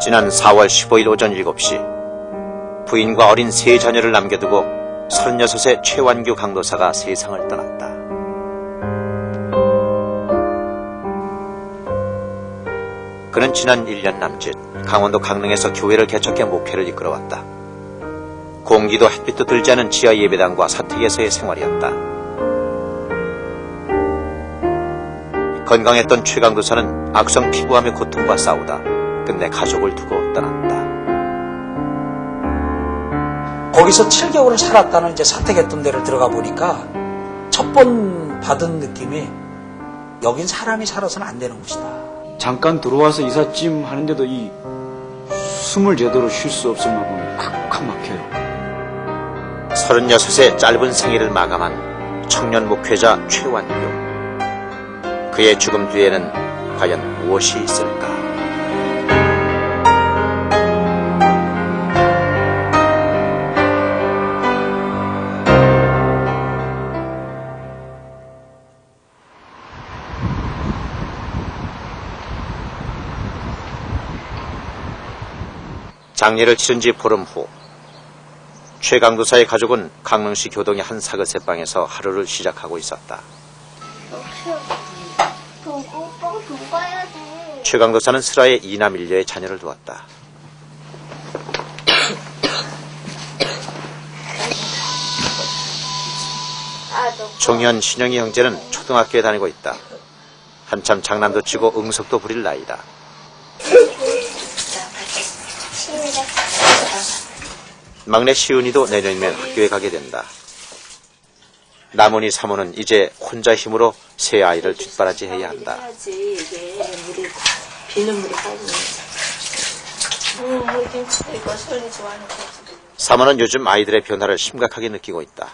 지난 4월 15일 오전 7시 부인과 어린 세 자녀를 남겨두고 36의 최완규 강도사가 세상을 떠났다. 그는 지난 1년 남짓 강원도 강릉에서 교회를 개척해 목회를 이끌어왔다. 공기도 햇빛도 들지 않은 지하 예배당과 사택에서의 생활이었다. 건강했던 최 강도사는 악성 피부암의 고통과 싸우다 끝내 가족을 두고 떠났다. 거기서 7개월을 살았다는 이제 사택했던 데를 들어가 보니까 첫 번 받은 느낌이 여긴 사람이 살아서는 안 되는 곳이다. 잠깐 들어와서 이삿짐 하는데도 이 숨을 제대로 쉴 수 없을 만큼 콱콱 막혀요. 36의 짧은 생애를 마감한 청년 목회자 최완규. 그의 죽음 뒤에는 과연 무엇이 있을까? 장례를 치른 지 보름 후 최 강도사의 가족은 강릉시 교동의 한 사그세방에서 하루를 시작하고 있었다. 최 강도사는 슬하에 이남 일녀의 자녀를 두었다. 종현, 신영이 형제는 초등학교에 다니고 있다. 한참 장난도 치고 응석도 부릴 나이다. 막내 시은이도 내년이면 학교에 가게 된다. 나문희 사모는 이제 혼자 힘으로 세 아이를 뒷바라지해야 한다. 사모는 요즘 아이들의 변화를 심각하게 느끼고 있다.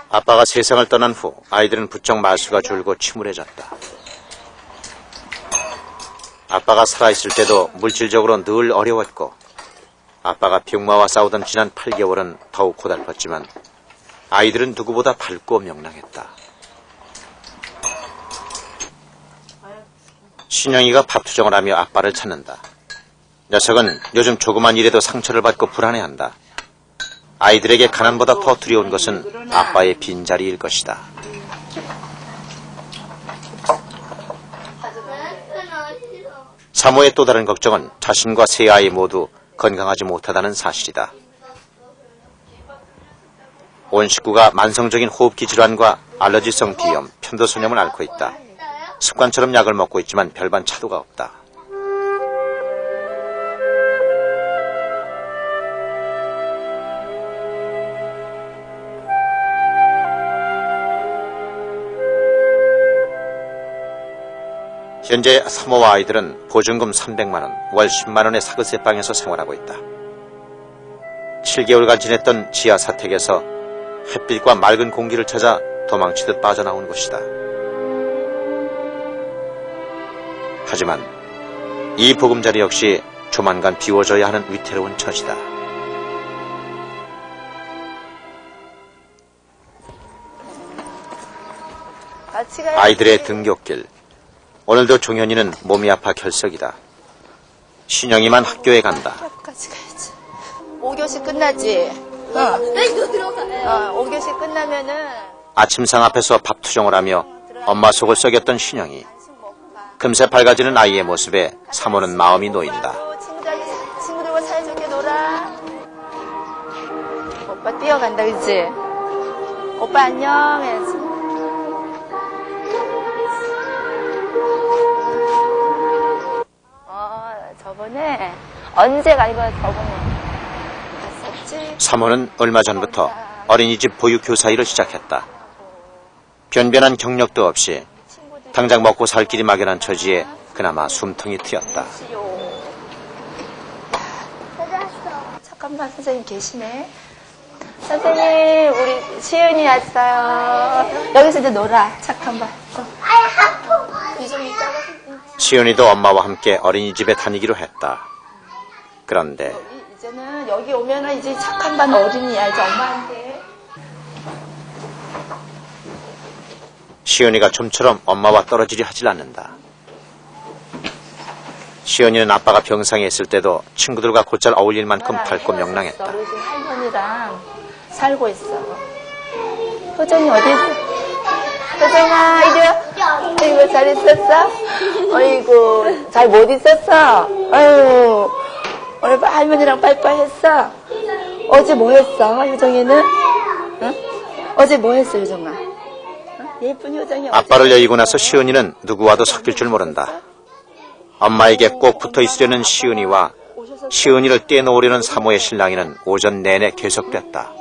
아빠가 세상을 떠난 후 아이들은 부쩍 말수가 줄고 침울해졌다. 아빠가 살아있을 때도 물질적으로 늘 어려웠고 아빠가 병마와 싸우던 지난 8개월은 더욱 고달팠지만 아이들은 누구보다 밝고 명랑했다. 신영이가 밥투정을 하며 아빠를 찾는다. 녀석은 요즘 조그만 일에도 상처를 받고 불안해한다. 아이들에게 가난보다 더 두려운 것은 아빠의 빈자리일 것이다. 사모의 또 다른 걱정은 자신과 세 아이 모두 건강하지 못하다는 사실이다. 온 식구가 만성적인 호흡기 질환과 알러지성 비염, 편도선염을 앓고 있다. 습관처럼 약을 먹고 있지만 별반 차도가 없다. 현재 사모와 아이들은 보증금 300만원, 월 10만원의 사그세방에서 생활하고 있다. 7개월간 지냈던 지하 사택에서 햇빛과 맑은 공기를 찾아 도망치듯 빠져나온 곳이다. 하지만 이 보금자리 역시 조만간 비워져야 하는 위태로운 처지다. 아이들의 등굣길. 오늘도 종현이는 몸이 아파 결석이다. 신영이만 학교에 간다. 학교까지 가야지. 5교시 끝나지? 어. 5교시 끝나면은 아침상 앞에서 밥투정을 하며 엄마 속을 썩였던 신영이. 금세 밝아지는 아이의 모습에 사모는 마음이 놓인다. 친구들과 사이좋게 놀아. 오빠 뛰어간다, 그치? 오빠 안녕 해야지. 저번에 언제가 이거 저번에 갔었지? 사모는 얼마 전부터 어린이집 보육교사 일을 시작했다. 변변한 경력도 없이 당장 먹고 살 길이 막연한 처지에 그나마 숨통이 트였다. 잠깐만, 선생님 계시네. 선생님, 우리 시은이 왔어요. 여기서 이제 놀아. 잠깐만. 좀 이따가. 시은이도 엄마와 함께 어린이집에 다니기로 했다. 그런데 이제는 여기 오면은 이제 착한 반 어린이야. 이제 엄마한테. 시은이가 좀처럼 엄마와 떨어지려 하질 않는다. 시은이는 아빠가 병상에 있을 때도 친구들과 곧잘 어울릴 만큼 밝고 명랑했다. 우리 지금 할머니랑 살고 있어. 효정이 어디 있어? 효정아, 이리 와. 아이고, 잘 있었어? 아이고, 잘 못 있었어? 아유, 오늘 할머니랑 빠이빠이 했어? 어제 뭐 했어, 효정이는? 응? 어제 뭐 했어, 효정아? 응? 예쁜 효정이 아빠를 여의고 나서 시은이는 누구와도 섞일 줄 모른다. 엄마에게 꼭 붙어 있으려는 시은이와 시은이를 떼놓으려는 사모의 신랑이는 오전 내내 계속됐다.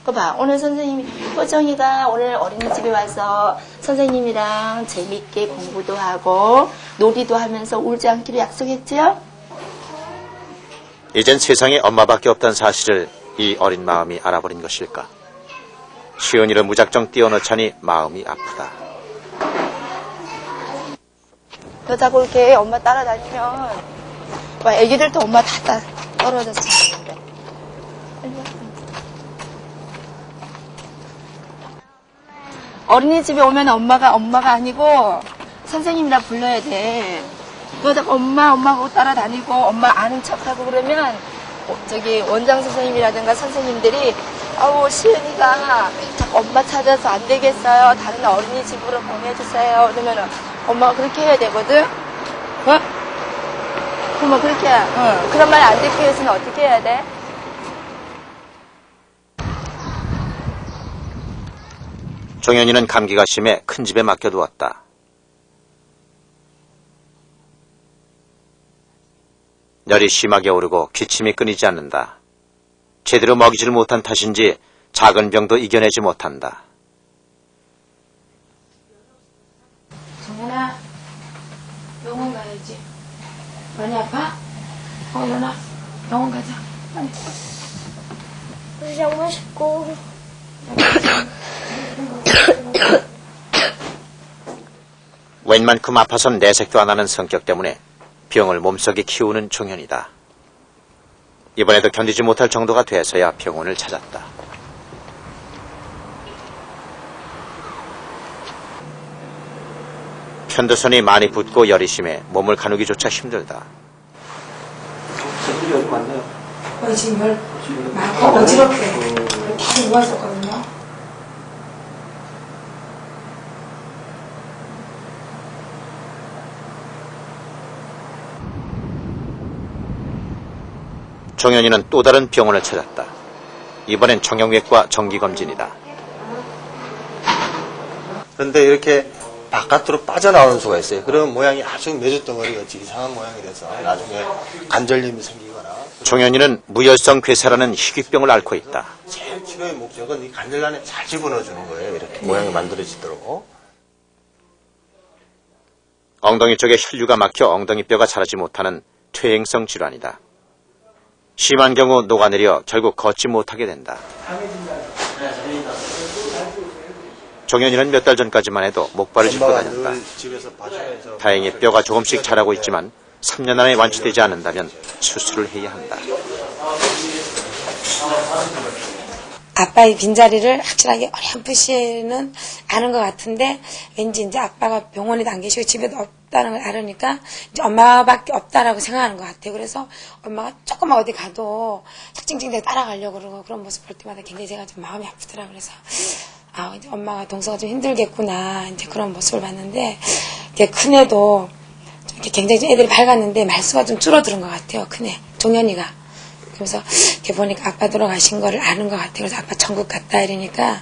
그 봐, 오늘 선생님이, 효정이가 오늘 어린이집에 와서 선생님이랑 재밌게 공부도 하고 놀이도 하면서 울지 않기로 약속했지요? 이젠 세상에 엄마밖에 없다는 사실을 이 어린 마음이 알아버린 것일까? 시은이를 무작정 띄워넣자니 마음이 아프다. 여자고 이렇게 엄마 따라다니면, 와, 애기들도 엄마 다 떨어져서 자는데. 어린이집에 오면 엄마가 아니고 선생님이라 불러야 돼. 그러다가 엄마하고 따라다니고 엄마 아는 척하고 그러면 저기 원장 선생님이라든가 선생님들이 아우 시은이가 자꾸 엄마 찾아서 안 되겠어요. 다른 어린이집으로 보내주세요. 그러면 엄마가 그렇게 해야 되거든. 어? 그러면 그렇게 그런 말 안 듣기 위해서는 어떻게 해야 돼? 종현이는 감기가 심해 큰 집에 맡겨두었다. 열이 심하게 오르고 기침이 끊이지 않는다. 제대로 먹이지를 못한 탓인지 작은 병도 이겨내지 못한다. 정연아, 병원 가야지. 많이 아파? 일어나. 병원 가자. 빨리. 우리 자고 싶고. 웬만큼 아파선 내색도 안 하는 성격 때문에 병을 몸속에 키우는 종현이다. 이번에도 견디지 못할 정도가 돼서야 병원을 찾았다. 편도선이 많이 붓고 열이 심해 몸을 가누기조차 힘들다. 지금 열 많고 어지럽게 다 누워있었거든요. 종현이는 또 다른 병원을 찾았다. 이번엔 정형외과 정기검진이다. 그런데 이렇게 바깥으로 빠져나오는 수가 있어요. 그런 모양이 아주 메주덩어리 같이 이상한 모양이 돼서 나중에 관절염이 생기거나. 종현이는 무혈성 괴사라는 희귀병을 앓고 있다. 제일 치료의 목적은 이 관절 안에 잘 집어넣어주는 거예요. 이렇게 모양이 만들어지도록. 엉덩이 쪽에 혈류가 막혀 엉덩이뼈가 자라지 못하는 퇴행성 질환이다. 심한 경우 녹아내려 결국 걷지 못하게 된다. 종현이는 몇 달 전까지만 해도 목발을 짚고 다녔다. 집에서 봐주면서 다행히 뼈가 조금씩 자라고 있지만 3년 안에 완치되지 않는다면 수술을 해야 한다. 아빠의 빈자리를 확실하게 어렴풋이는 아는 것 같은데 왠지 이제 아빠가 병원에도 안 계시고 집에도 없다는 걸 알으니까 이제 엄마밖에 없다라고 생각하는 것 같아요. 그래서 엄마가 조금만 어디 가도 sak찡찡대고 따라가려고 그러고 그런 모습 볼 때마다 굉장히 제가 좀 마음이 아프더라고요. 그래서 이제 엄마가 동서가 좀 힘들겠구나 이제 그런 모습을 봤는데 이제 큰애도 이렇게 굉장히 좀 애들이 밝았는데 말수가 좀 줄어드는 것 같아요. 큰애 종현이가. 그래서 이렇게 보니까 아빠 돌아가신 거를 아는 것 같아요. 그래서 아빠 천국 갔다 이러니까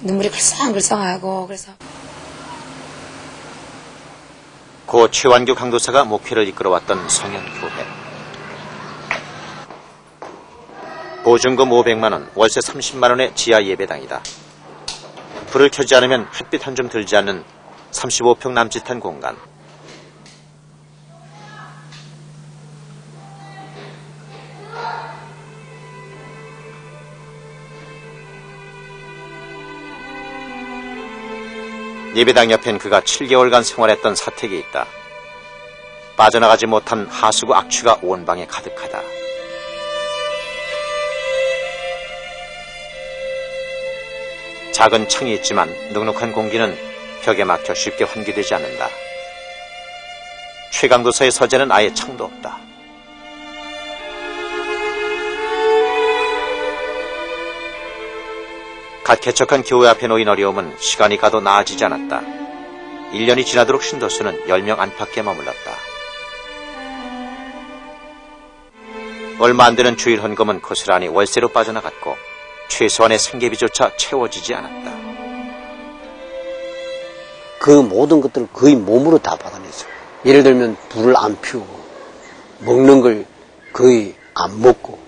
눈물이 글썽글썽하고 그래서 고 최완규 강도사가 목회를 이끌어왔던 성현교회. 보증금 500만 원, 월세 30만 원의 지하 예배당이다. 불을 켜지 않으면 햇빛 한 줌 들지 않는 35평 남짓한 공간. 예배당 옆엔 그가 7개월간 생활했던 사택이 있다. 빠져나가지 못한 하수구 악취가 온 방에 가득하다. 작은 창이 있지만 눅눅한 공기는 벽에 막혀 쉽게 환기되지 않는다. 최강도사의 서재는 아예 창도 없다. 갓 개척한 교회 앞에 놓인 어려움은 시간이 가도 나아지지 않았다. 1년이 지나도록 신도수는 10명 안팎에 머물렀다. 얼마 안 되는 주일 헌금은 고스란히 월세로 빠져나갔고 최소한의 생계비조차 채워지지 않았다. 그 모든 것들을 거의 몸으로 다 받아냈어요. 예를 들면 불을 안 피우고 먹는 걸 거의 안 먹고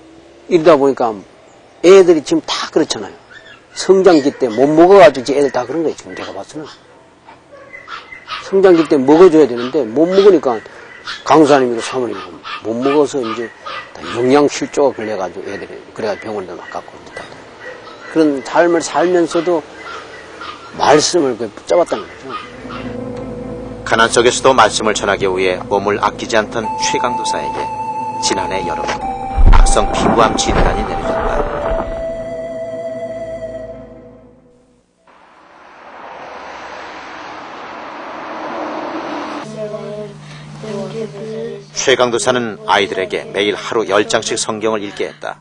이러다 보니까 애들이 지금 다 그렇잖아요. 성장기 때 못 먹어가지고 애들 다 그런 거예요. 지금 제가 봤어는. 성장기 때 먹어줘야 되는데 못 먹으니까 강사님이고 사모님이고 못 먹어서 이제 영양실조가 걸려가지고 애들이 그래가지고 병원에도 막 갖고 온다. 그런 삶을 살면서도 말씀을 붙잡았다는 거죠. 가난 속에서도 말씀을 전하기 위해 몸을 아끼지 않던 최강도사에게 지난해 여름 악성 피부암 진단이 내려졌다. 최강도사는 아이들에게 매일 하루 10장씩 성경을 읽게 했다.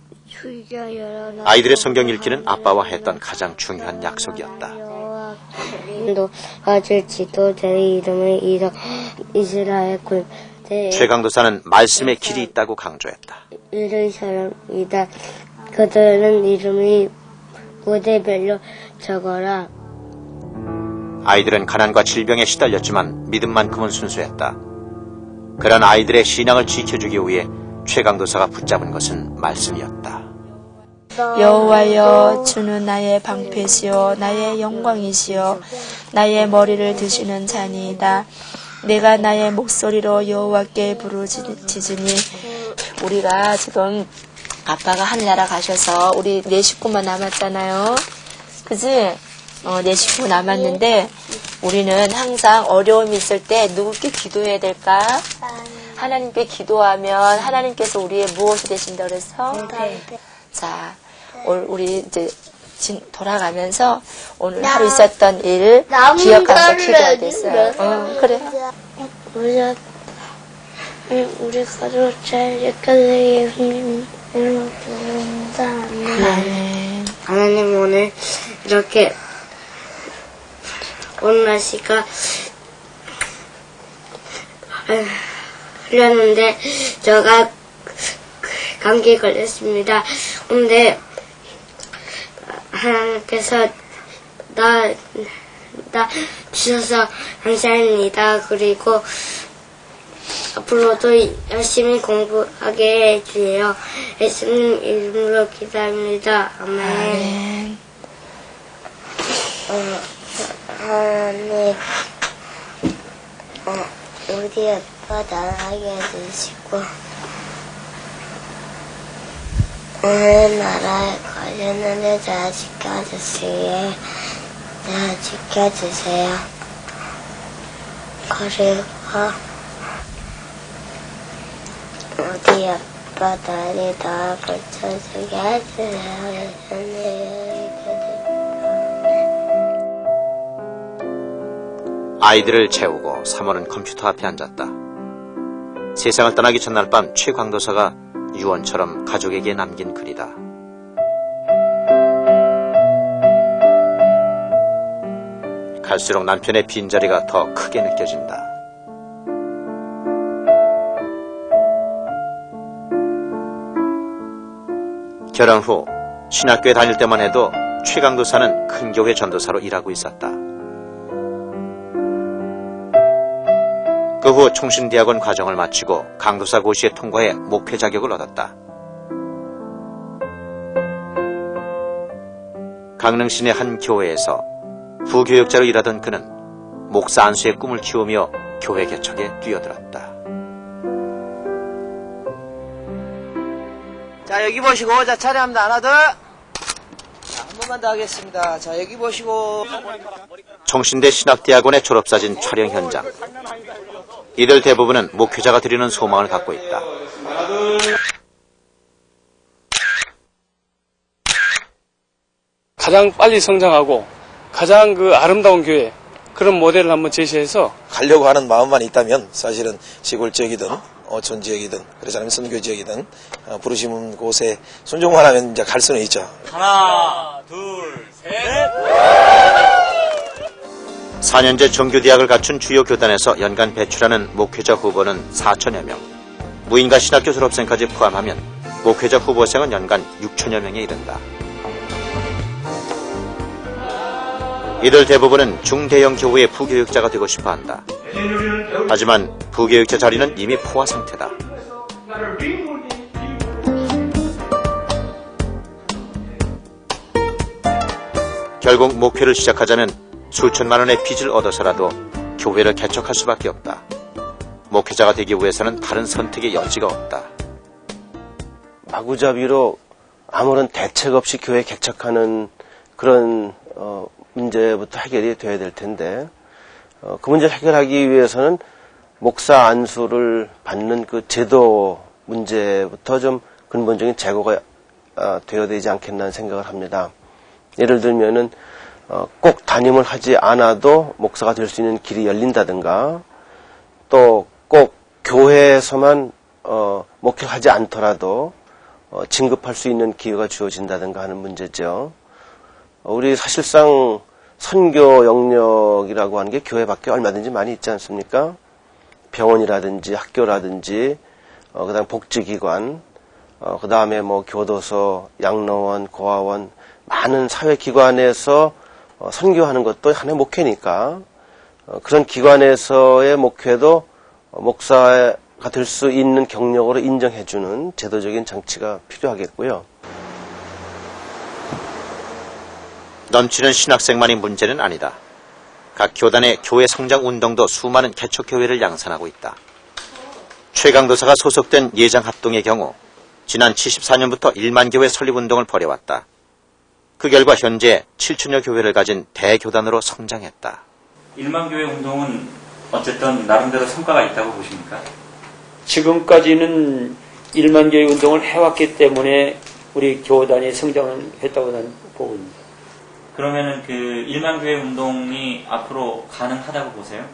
아이들의 성경 읽기는 아빠와 했던 가장 중요한 약속이었다. 아주 지도자의 이름을 이스라엘 군대 최강도사는 말씀의 길이 있다고 강조했다. 이를 사람이다. 그들은 이름이 무대별로 적어라. 아이들은 가난과 질병에 시달렸지만 믿음만큼은 순수했다. 그런 아이들의 신앙을 지켜주기 위해 최강도사가 붙잡은 것은 말씀이었다. 여호와여, 주는 나의 방패시요 나의 영광이시요 나의 머리를 드시는 자니이다. 내가 나의 목소리로 여호와께 부르짖으니. 우리가 지금 아빠가 하늘나라 가셔서 우리 4 식구만 남았잖아요. 그지? 4 식구 남았는데 우리는 항상 어려움이 있을 때 누구께 기도해야 될까? 하나님께 기도하면 하나님께서 우리의 무엇이 되신다 그래서? 자, 우리 이제 돌아가면서 오늘 하루 있었던 일 기억하면서 기도해야 됐어요. 그래. 우리 가족 잘 지켜드리게 하나님 오늘 이렇게 오늘 날씨가 흘렸는데 제가 감기에 걸렸습니다. 근데 하나님께서 나 주셔서 감사합니다. 그리고 앞으로도 열심히 공부하게 해주세요. 예수님 이름으로 기도합니다. 아멘. 하나님, 우리 아빠 나라게 해주시고 오늘 나라에 관련한 잘 지켜주세요. 그리고 우리 아빠 다리 다 고쳐주게 해주세요. 아이들을 재우고 사모는 컴퓨터 앞에 앉았다. 세상을 떠나기 전날 밤 최강도사가 유언처럼 가족에게 남긴 글이다. 갈수록 남편의 빈자리가 더 크게 느껴진다. 결혼 후 신학교에 다닐 때만 해도 최강도사는 큰 교회 전도사로 일하고 있었다. 그 후 총신대학원 과정을 마치고 강도사 고시에 통과해 목회 자격을 얻었다. 강릉 시내 한 교회에서 부교역자로 일하던 그는 목사 안수의 꿈을 키우며 교회 개척에 뛰어들었다. 자, 여기 보시고, 자, 차례합니다. 하나, 둘. 자, 한 번만 더 하겠습니다. 자, 여기 보시고. 총신대 신학대학원의 졸업사진 촬영 현장. 이들 대부분은 목회자가 드리는 소망을 갖고 있다. 가장 빨리 성장하고 가장 아름다운 교회, 그런 모델을 한번 제시해서 가려고 하는 마음만 있다면 사실은 시골 지역이든 어촌 지역이든 그렇지 않으면 선교 지역이든 부르시는 곳에 순종만 하면 이제 갈 수는 있죠. 하나, 둘, 셋. 4년제 정규대학을 갖춘 주요 교단에서 연간 배출하는 목회자 후보는 4천여 명. 무인가 신학교 졸업생까지 포함하면 목회자 후보생은 연간 6천여 명에 이른다. 이들 대부분은 중대형 교회의 부교육자가 되고 싶어 한다. 하지만 부교육자 자리는 이미 포화 상태다. 결국 목회를 시작하자면 수천만 원의 빚을 얻어서라도 교회를 개척할 수밖에 없다. 목회자가 되기 위해서는 다른 선택의 여지가 없다. 마구잡이로 아무런 대책 없이 교회 개척하는 그런 문제부터 해결이 돼야 될 텐데 그 문제를 해결하기 위해서는 목사 안수를 받는 그 제도 문제부터 좀 근본적인 제고가 되어야 되지 않겠나 생각을 합니다. 예를 들면은 꼭 담임을 하지 않아도 목사가 될 수 있는 길이 열린다든가 또 꼭 교회에서만 목회를 하지 않더라도 진급할 수 있는 기회가 주어진다든가 하는 문제죠. 우리 사실상 선교 영역이라고 하는 게 교회밖에 얼마든지 많이 있지 않습니까? 병원이라든지 학교라든지 그다음 복지기관 그다음에 뭐 교도소, 양로원, 고아원 많은 사회기관에서 선교하는 것도 하나의 목회니까 그런 기관에서의 목회도 목사가 될 수 있는 경력으로 인정해주는 제도적인 장치가 필요하겠고요. 넘치는 신학생만이 문제는 아니다. 각 교단의 교회 성장 운동도 수많은 개척교회를 양산하고 있다. 최강도사가 소속된 예장합동의 경우 지난 74년부터 1만 교회 설립운동을 벌여왔다. 그 결과 현재 7천여 교회를 가진 대교단으로 성장했다. 1만 교회 운동은 어쨌든 나름대로 성과가 있다고 보십니까? 지금까지는 1만 개의 운동을 해왔기 때문에 우리 교단이 성장했다고 나는 보고 있습니다. 그러면은 그 1만 교회 운동이 앞으로 가능하다고 보세요?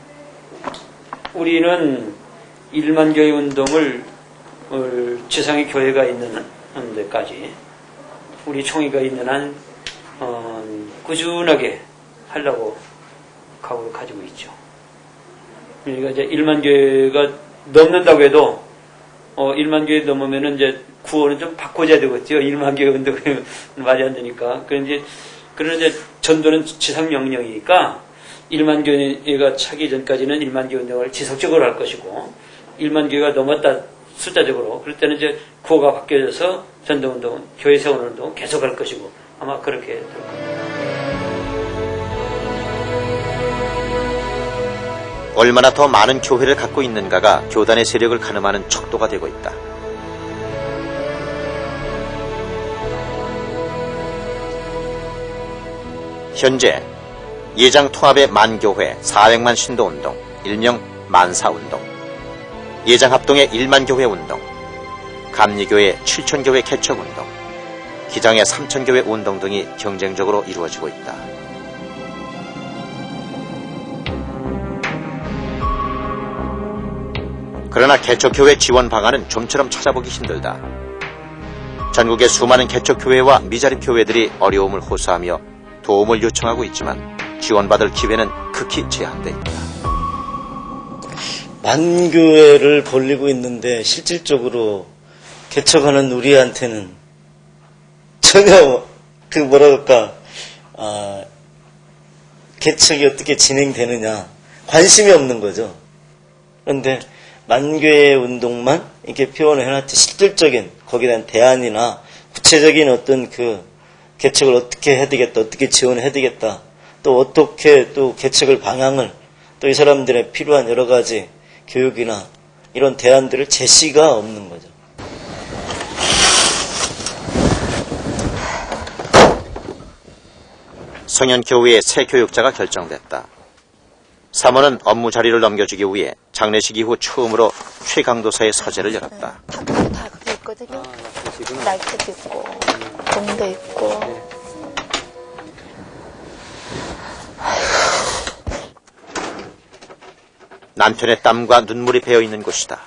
우리는 1만 교회 운동을 지상의 교회가 있는 데까지 우리 총회가 있는 한 꾸준하게 하려고 각오를 가지고 있죠. 그러니까 이제 1만 교회가 넘는다고 해도 1만 교회 넘으면은 이제 구호는 좀 바꿔줘야 되겠죠. 1만 교회 운동이 말이 안 되니까. 그런 이제 전도는 지상 명령이니까 1만 교회가 차기 전까지는 1만 교회 운동을 지속적으로 할 것이고 1만 교회가 넘었다 숫자적으로 그럴 때는 이제 구호가 바뀌어져서 전도 운동은 교회 세우는 운동은 계속할 것이고 아마 그렇게 될 겁니다. 얼마나 더 많은 교회를 갖고 있는가가 교단의 세력을 가늠하는 척도가 되고 있다. 현재 예장 통합의 만교회 400만 신도운동, 일명 만사운동, 예장 합동의 1만 교회 운동, 감리교회 7,000교회 개척운동, 기장의 3,000교회 운동 등이 경쟁적으로 이루어지고 있다. 그러나 개척교회 지원 방안은 좀처럼 찾아보기 힘들다. 전국의 수많은 개척교회와 미자립교회들이 어려움을 호소하며 도움을 요청하고 있지만 지원받을 기회는 극히 제한돼 있다. 만교회를 벌리고 있는데 실질적으로 개척하는 우리한테는 전혀 개척이 어떻게 진행되느냐 관심이 없는 거죠. 그런데 만교회 운동만 이렇게 표현을 해놨지 실질적인 거기에 대한 대안이나 구체적인 어떤 그 개척을 어떻게 해야 되겠다, 어떻게 지원해야 되겠다, 또 어떻게 또 개척을 방향을 또 이 사람들의 필요한 여러 가지 교육이나 이런 대안들을 제시가 없는 거죠. 성현교회의 새 교육자가 결정됐다. 사모는 업무 자리를 넘겨주기 위해 장례식 이후 처음으로 최강도사의 서재를 열었다. 다 그게 있거든요. 날짜도 있고, 동도 있고. 남편의 땀과 눈물이 배어있는 곳이다.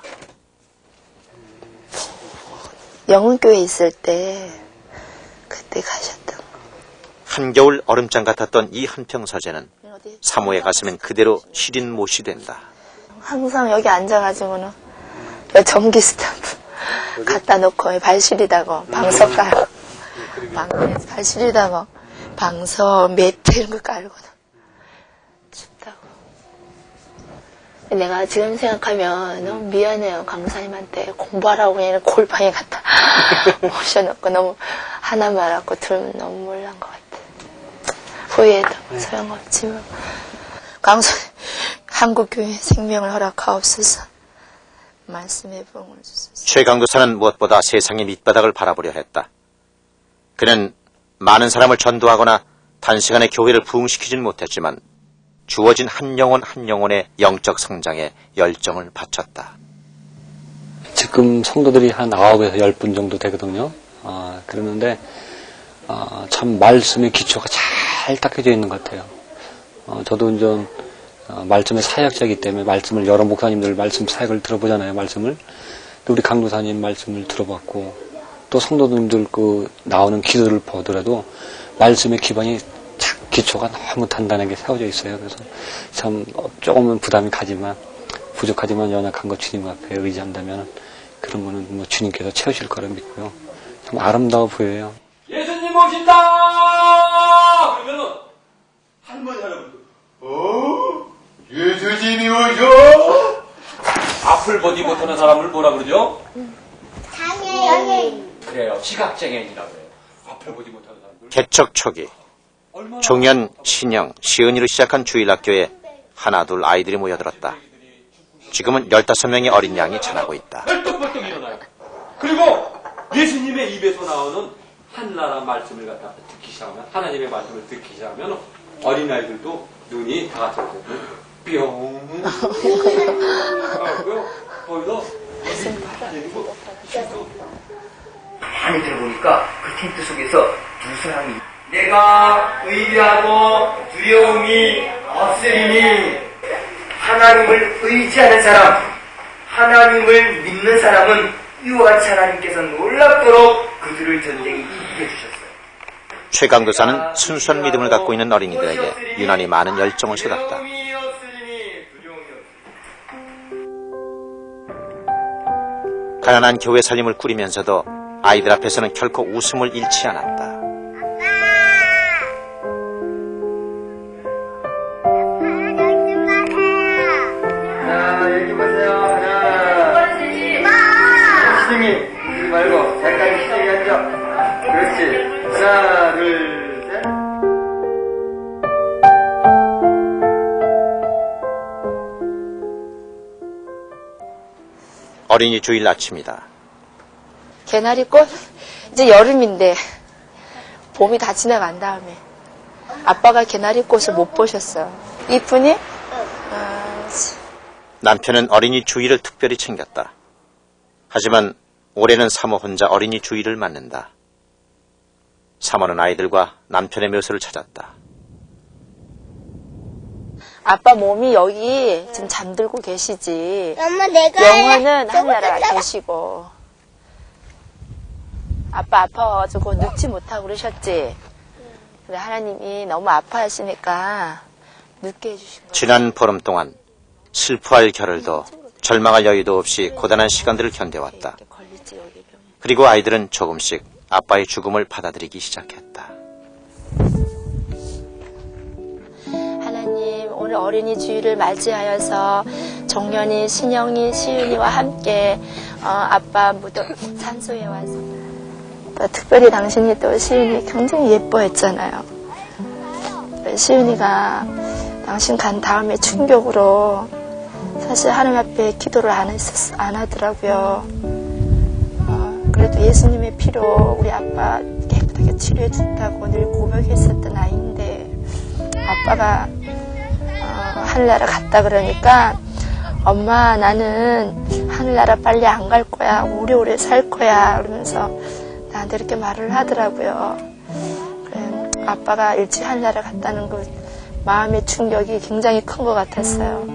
영흥교회 있을 때 그때 가셨던 거. 한겨울 얼음장 같았던 이 한평 서재는 사모의 가슴엔 그대로 시린 못이 된다. 항상 여기 앉아가지고는 전기 스탬프 갖다 놓고 발 시리다고 방석 깔고 방에서 발 시리다고 방석 매트 이런 거 깔고 춥다고. 내가 지금 생각하면 너무 미안해요. 강사님한테 공부하라고 그냥 골방에 갖다 모셔놓고 너무 하나 말하고 둘 너무 몰란 것 같아. 후회해도 소용없지만 강사님 한국교회 생명을 허락하옵소서. 말씀의 봉을 주소서. 최 강도사는 무엇보다 세상의 밑바닥을 바라보려 했다. 그는 많은 사람을 전도하거나 단시간에 교회를 부흥시키진 못했지만 주어진 한 영혼 한 영혼의 영적 성장에 열정을 바쳤다. 지금 성도들이 한 9에서 10분 정도 되거든요. 그러는데 참 말씀의 기초가 잘 닦여져 있는 것 같아요. 저도 이제 말씀의 사역자이기 때문에 말씀을 여러 목사님들 말씀 사역을 들어보잖아요. 말씀을. 또 우리 강도사님 말씀을 들어봤고 또 성도님들 그 나오는 기도를 보더라도 말씀의 기반이 기초가 너무 단단하게 세워져 있어요. 그래서 참 조금은 부담이 가지만 부족하지만 연약한 거 주님 앞에 의지한다면 그런 거는 뭐 주님께서 채우실 거라 믿고요. 참 아름다워 보여요. 예수님 오신다! 그러면은 할머니 할아버지 예수님이 오셔! 앞을 보지 못하는 사람을 뭐라 그러죠? 장애인. 그래요. 시각장애인이라고 해요. 앞을 보지 못하는 사람들. 개척 초기 종현, 신영, 시은이로 시작한 주일학교에 하나둘 아이들이 모여들었다. 지금은 15명의 어린 양이 자라고 있다. 벌떡벌떡 일어나요. 그리고 예수님의 입에서 나오는 한나라 말씀을 갖다 듣기 시작하면 하나님의 말씀을 듣기 시작하면 어린아이들도 눈이 다 같이 뿅 하고요. 거기서 많이 들어보니까 그 텐트 속에서 두 사람이 내가 의뢰하고 두려움이 없으리니 하나님을 의지하는 사람, 하나님을 믿는 사람은 이와 같이 하나님께서 놀랍도록 그들을 전쟁에 이기게 해주셨어요. 최 강도사는 순수한 믿음을 갖고 있는 어린이들에게 유난히 많은 열정을 쏟았다. 가난한 교회 살림을 꾸리면서도 아이들 앞에서는 결코 웃음을 잃지 않았다. 자, 여기 보세요. 하나. 시중이 울지 말고 잠깐 시중에 앉아. 그렇지. 하나, 둘, 셋. 어린이 주일 아침이다. 개나리꽃 이제 여름인데 봄이 다 지나간 다음에 아빠가 개나리꽃을 못 보셨어요. 이쁘니? 남편은 어린이 주일을 특별히 챙겼다. 하지만 올해는 사모 혼자 어린이 주일을 맞는다. 사모는 아이들과 남편의 묘소를 찾았다. 아빠 몸이 여기 지금 잠들고 계시지. 엄마 내가 영혼은 하늘나라 계시고. 아빠 아파가지고 눕지 못하고 그러셨지. 근데 하나님이 너무 아파하시니까 눕게 해주신 거예요. 지난 보름 동안 슬퍼할 겨를도 절망할 여유도 없이 고단한 시간들을 견뎌왔다. 그리고 아이들은 조금씩 아빠의 죽음을 받아들이기 시작했다. 하나님 오늘 어린이 주일을 맞이하여서 정연이, 신영이, 시윤이와 함께 아빠 무덤 산소에 와서 또 특별히 당신이 또 시윤이 굉장히 예뻐했잖아요. 시윤이가 당신 간 다음에 충격으로 사실 하나님 앞에 기도를 안 하더라고요. 그래도 예수님의 피로 우리 아빠 깨끗하게 치료해 준다고 늘 고백했었던 아이인데 아빠가 하늘나라 갔다 그러니까 엄마 나는 하늘나라 빨리 안 갈 거야. 오래오래 살 거야. 그러면서 나한테 이렇게 말을 하더라고요. 그래, 아빠가 일찍 하늘나라 갔다는 그 마음의 충격이 굉장히 큰 것 같았어요.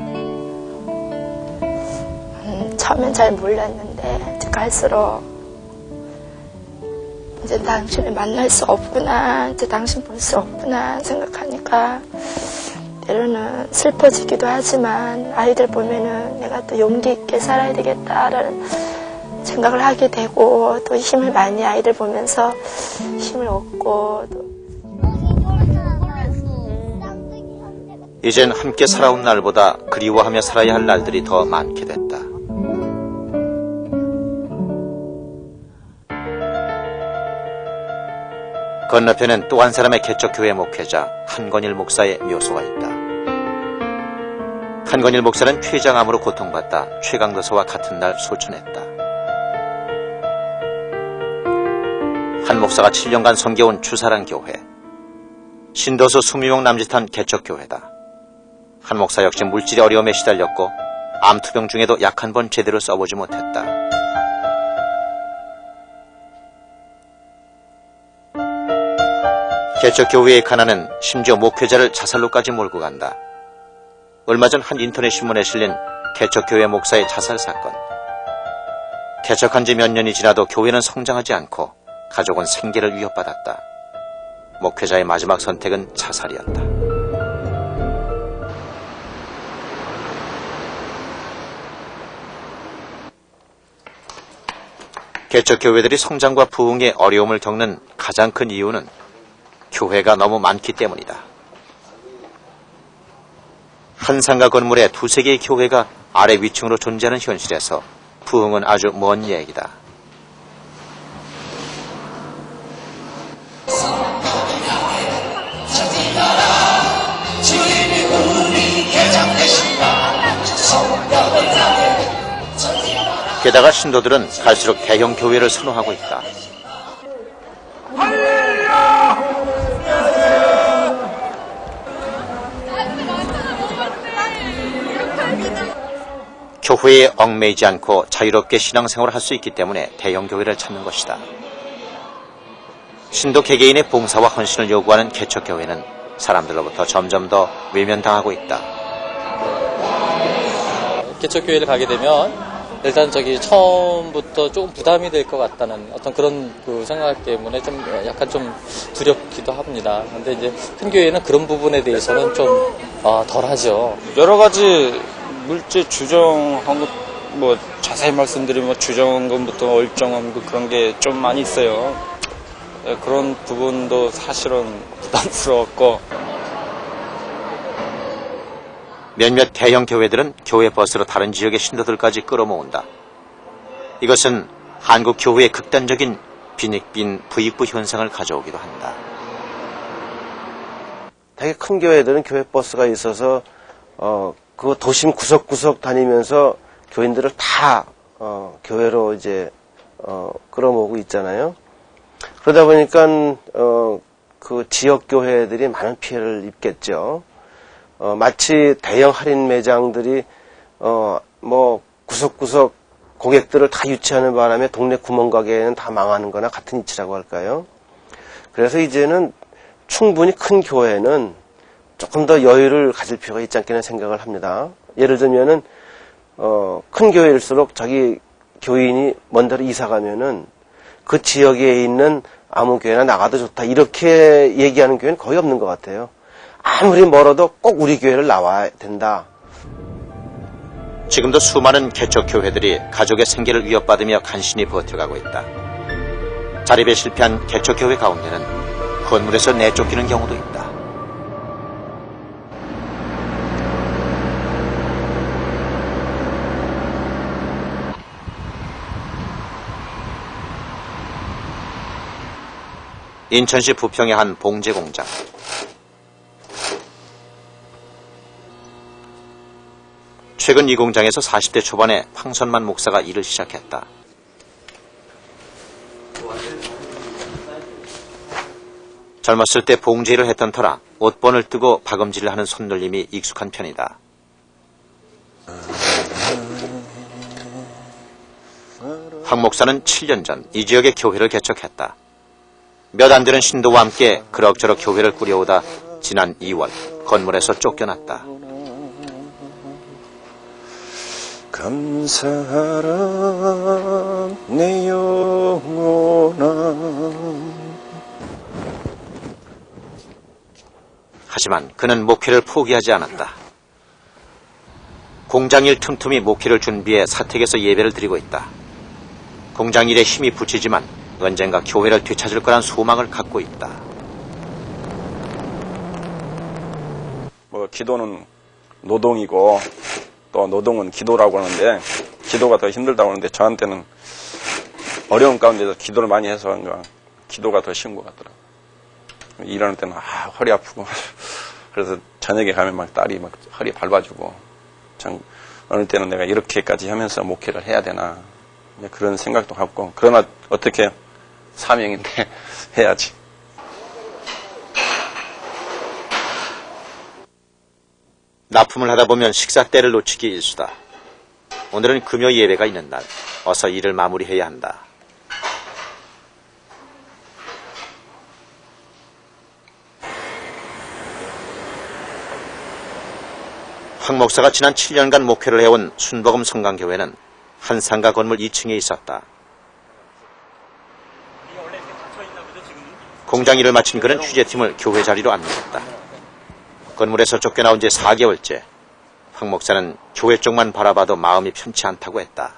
처음엔 잘 몰랐는데 이제 갈수록 이제 당신을 만날 수 없구나, 이제 당신 볼 수 없구나 생각하니까 때로는 슬퍼지기도 하지만 아이들 보면은 내가 또 용기 있게 살아야 되겠다라는 생각을 하게 되고 또 힘을 많이 아이들 보면서 힘을 얻고 또 이젠 함께 살아온 날보다 그리워하며 살아야 할 날들이 더 많게 됐다. 건너편엔 또 한 사람의 개척교회 목회자 한건일 목사의 묘소가 있다. 한건일 목사는 췌장암으로 고통받다 최강도서와 같은 날 소천했다. 한 목사가 7년간 섬겨온 주사랑 교회, 신도수 20명 남짓한 개척교회다. 한 목사 역시 물질의 어려움에 시달렸고 암투병 중에도 약 한 번 제대로 써보지 못했다. 개척교회의 가난은 심지어 목회자를 자살로까지 몰고 간다. 얼마 전 한 인터넷 신문에 실린 개척교회 목사의 자살 사건. 개척한 지 몇 년이 지나도 교회는 성장하지 않고 가족은 생계를 위협받았다. 목회자의 마지막 선택은 자살이었다. 개척교회들이 성장과 부흥의 어려움을 겪는 가장 큰 이유는 교회가 너무 많기 때문이다. 한 상가 건물에 2-3개의 교회가 아래 위층으로 존재하는 현실에서 부흥은 아주 먼 얘기다. 게다가 신도들은 갈수록 대형 교회를 선호하고 있다. 교회에 얽매이지 않고 자유롭게 신앙생활을 할 수 있기 때문에 대형 교회를 찾는 것이다. 신도 개개인의 봉사와 헌신을 요구하는 개척교회는 사람들로부터 점점 더 외면당하고 있다. 개척교회를 가게 되면 일단 처음부터 조금 부담이 될 것 같다는 어떤 그런 생각 때문에 좀 약간 좀 두렵기도 합니다. 근데 이제 큰 교회는 그런 부분에 대해서는 좀 덜하죠. 여러 가지 물질 주정한 것, 자세히 말씀드리면 주정금부터 얼정금 그런 게 좀 많이 있어요. 그런 부분도 사실은 부담스러웠고. 몇몇 대형 교회들은 교회 버스로 다른 지역의 신도들까지 끌어모은다. 이것은 한국 교회의 극단적인 빈익빈 부익부 현상을 가져오기도 한다. 되게 큰 교회들은 교회 버스가 있어서 그 도심 구석구석 다니면서 교인들을 다 교회로 이제 끌어모으고 있잖아요. 그러다 보니까 그 지역 교회들이 많은 피해를 입겠죠. 마치 대형 할인 매장들이 구석구석 고객들을 다 유치하는 바람에 동네 구멍가게는 다 망하는 거나 같은 이치라고 할까요? 그래서 이제는 충분히 큰 교회는 조금 더 여유를 가질 필요가 있지 않겠나 생각을 합니다. 예를 들면은 큰 교회일수록 자기 교인이 먼 데로 이사 가면은 그 지역에 있는 아무 교회나 나가도 좋다 이렇게 얘기하는 교회는 거의 없는 것 같아요. 아무리 멀어도 꼭 우리 교회를 나와야 된다. 지금도 수많은 개척교회들이 가족의 생계를 위협받으며 간신히 버텨가고 있다. 자립에 실패한 개척교회 가운데는 건물에서 내쫓기는 경우도 있다. 인천시 부평의 한 봉제 공장. 최근 이 공장에서 40대 초반의 황선만 목사가 일을 시작했다. 젊었을 때 봉제 일을 했던 터라 옷번을 뜨고 박음질을 하는 손놀림이 익숙한 편이다. 황 목사는 7년 전 이 지역의 교회를 개척했다. 몇 안 되는 신도와 함께 그럭저럭 교회를 꾸려오다 지난 2월 건물에서 쫓겨났다. 감사하라 내 영혼아. 하지만 그는 목회를 포기하지 않았다. 공장일 틈틈이 목회를 준비해 사택에서 예배를 드리고 있다. 공장일에 힘이 붙이지만 언젠가 교회를 되찾을 거란 소망을 갖고 있다. 뭐 기도는 노동이고 또 노동은 기도라고 하는데 기도가 더 힘들다고 하는데 저한테는 어려운 가운데서 기도를 많이 해서 그런가 기도가 더 쉬운 것 같더라고요. 일하는 때는 허리 아프고 그래서 저녁에 가면 막 딸이 막 허리 밟아주고 참 어느 때는 내가 이렇게까지 하면서 목회를 해야 되나 그런 생각도 갖고 그러나 어떻게 사명인데 해야지. 납품을 하다 보면 식사 때를 놓치기 일수다. 오늘은 금요 예배가 있는 날. 어서 일을 마무리해야 한다. 황 목사가 지난 7년간 목회를 해온 순복음 성강교회는 한 상가 건물 2층에 있었다. 공장 일을 마친 그는 취재팀을 교회 자리로 안내했다. 건물에서 쫓겨나온 지 4개월째 황 목사는 교회 쪽만 바라봐도 마음이 편치 않다고 했다.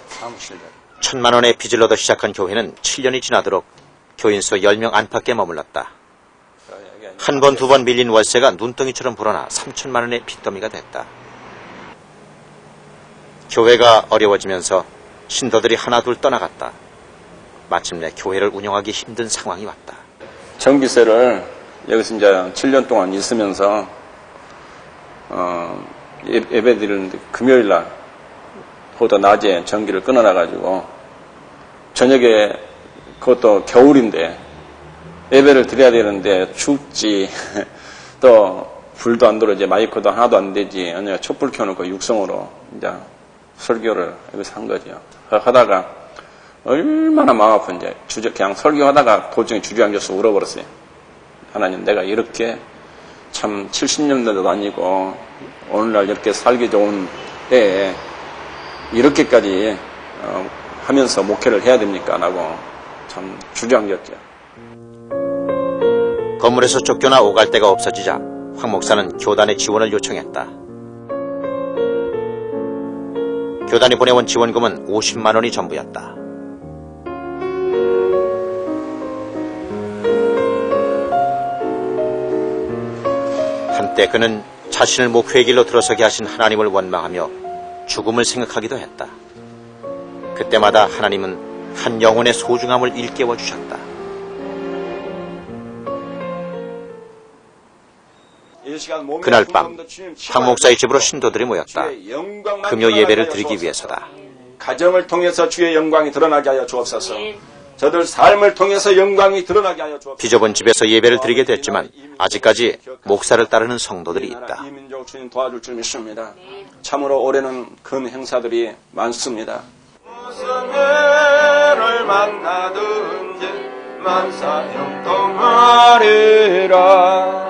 사무실 1,000만 원의 빚을 얻어 시작한 교회는 7년이 지나도록 교인 수 10명 안팎에 머물렀다. 한 번, 두 번 밀린 월세가 눈덩이처럼 불어나 3천만 원의 빚더미가 됐다. 교회가 어려워지면서 신도들이 하나둘 떠나갔다. 마침내 교회를 운영하기 힘든 상황이 왔다. 전기세를 여기서 이제 7년 동안 있으면서 예배 드리는데 금요일날 보다 낮에 전기를 끊어놔가지고 저녁에 그것도 겨울인데 예배를 드려야 되는데 춥지 또 불도 안 들어 이제 마이크도 하나도 안 되지 아니야 촛불 켜놓고 육성으로 이제 설교를 여기서 한 거죠. 하다가 얼마나 마음 아픈지 그냥 설교하다가 도중에 주저앉아서 울어버렸어요. 하나님 내가 이렇게 참 70년대도 아니고 오늘날 이렇게 살기 좋은 때에 이렇게까지 하면서 목회를 해야 됩니까? 라고 참 주저앉았죠. 건물에서 쫓겨나 오갈 데가 없어지자 황 목사는 교단의 지원을 요청했다. 교단이 보내온 지원금은 50만 원이 전부였다. 한때 그는 자신을 목회의 길로 들어서게 하신 하나님을 원망하며 죽음을 생각하기도 했다. 그때마다 하나님은 한 영혼의 소중함을 일깨워 주셨다. 그날 밤 황 목사의 집으로 신도들이 모였다. 금요 예배를 드리기 위해서다. 가정을 통해서 주의 영광이 드러나게 하여 주옵소서. 저들 삶을 통해서 영광이 드러나게 하여 주옵소서. 비좁은 집에서 예배를 드리게 됐지만 아직까지 목사를 따르는 성도들이 있다. 이 민족 주님 도와줄 줄 믿습니다. 참으로 올해는 큰 행사들이 많습니다. 무슨 해를 만나든지 만사형통하리라.